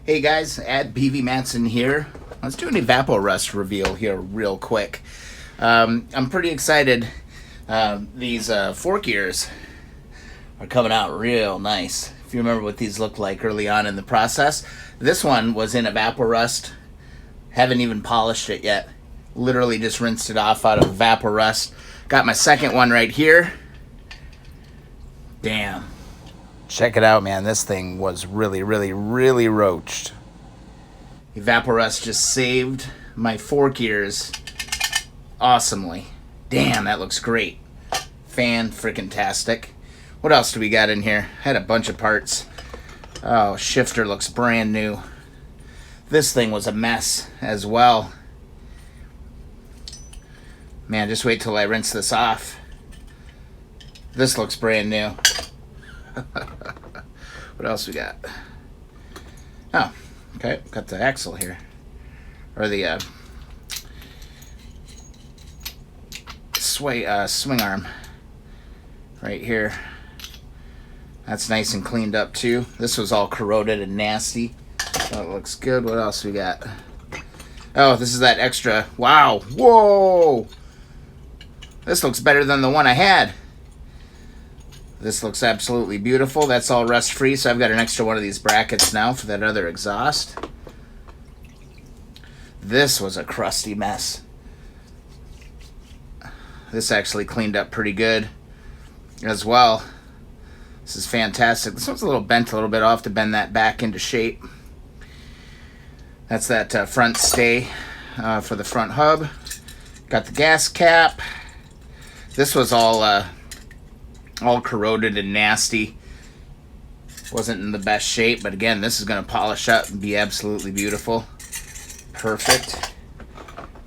Hey guys, at BV Matson here. Let's do an EvapoRust reveal here real quick. I'm pretty excited. These fork ears are coming out real nice. If you remember what these looked like early on in the process, this one was in EvapoRust. Haven't even polished it yet. Literally just rinsed it off out of EvapoRust. Got my second one right here. Damn. Check it out, man. This thing was really roached. EvapoRust just saved my fork ears awesomely. Damn, that looks great. Fan-frickin-tastic. What else do we got in here? Had a bunch of parts. Oh, shifter looks brand new. This thing was a mess as well. Man, just wait till I rinse this off. This looks brand new. What else we got? Oh, okay, got the axle here, or the swing arm right here. That's nice and cleaned up too. This was all corroded and nasty, so it looks good. What else we got? Oh, this is that extra. Wow, whoa! This looks better than the one I had. This looks absolutely beautiful. That's all rust-free, so I've got an extra one of these brackets now for that other exhaust. This was a crusty mess. This actually cleaned up pretty good as well. This is fantastic. This one's a little bent a little bit. I'll have to bend that back into shape. That's that front stay for the front hub. Got the gas cap. This was all corroded and nasty. Wasn't in the best shape, but again, this is going to polish up and be absolutely beautiful. Perfect.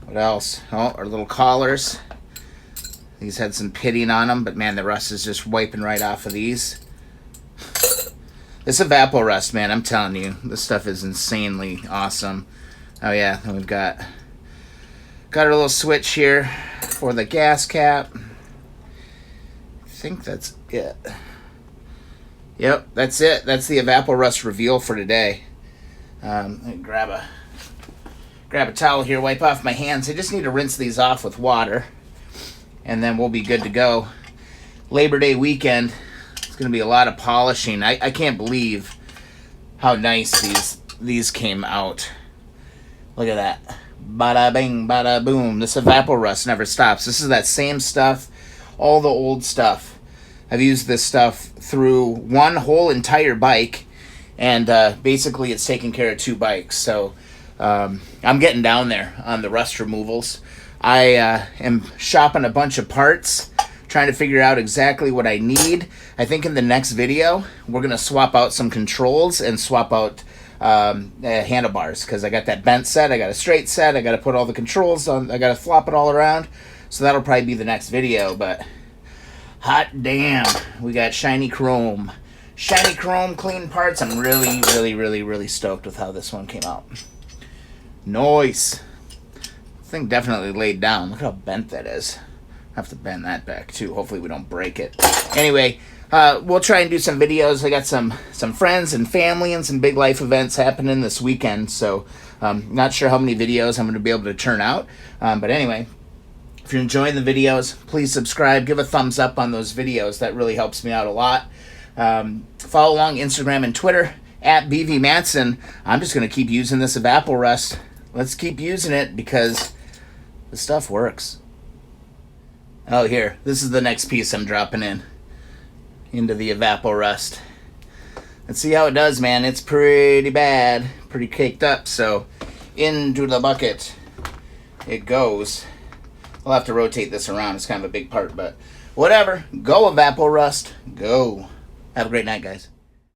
What else? Oh, our little collars. These had some pitting on them, but man, the rust is just wiping right off of these. This EvapoRust, man, I'm telling you, this stuff is insanely awesome. Oh yeah, then we've got our little switch here for the gas cap. I think that's it. Yep, that's it. That's the EvapoRust reveal for today. Let me grab a towel here, wipe off my hands. I just need to rinse these off with water, and then we'll be good to go. Labor Day weekend, it's going to be a lot of polishing. I can't believe how nice these came out. Look at that. Bada bing, bada boom. This EvapoRust never stops. This is that same stuff, all the old stuff. I've used this stuff through one whole entire bike, and basically it's taking care of two bikes. So I'm getting down there on the rust removals. I am shopping a bunch of parts, trying to figure out exactly what I need. I think in the next video, we're going to swap out some controls and swap out handlebars, because I got that bent set, I got a straight set, I got to put all the controls on, I got to flop it all around. So that'll probably be the next video, but hot damn, we got shiny chrome. Shiny chrome, clean parts. I'm really stoked with how this one came out. Nice. Thing definitely laid down. Look how bent that is. I have to bend that back too. Hopefully we don't break it. Anyway, we'll try and do some videos. I got some friends and family and some big life events happening this weekend, so not sure how many videos I'm going to be able to turn out. But anyway, if you're enjoying the videos, please subscribe. Give a thumbs up on those videos. That really helps me out a lot. Follow along Instagram and Twitter at BV Matson. I'm just going to keep using this EvapoRust. Let's keep using it because the stuff works. Oh, here. This is the next piece I'm dropping into the EvapoRust. Let's see how it does, man. It's pretty bad. Pretty caked up. So into the bucket it goes. I'll have to rotate this around. It's kind of a big part, but whatever. Go EvapoRust. Go. Have a great night, guys.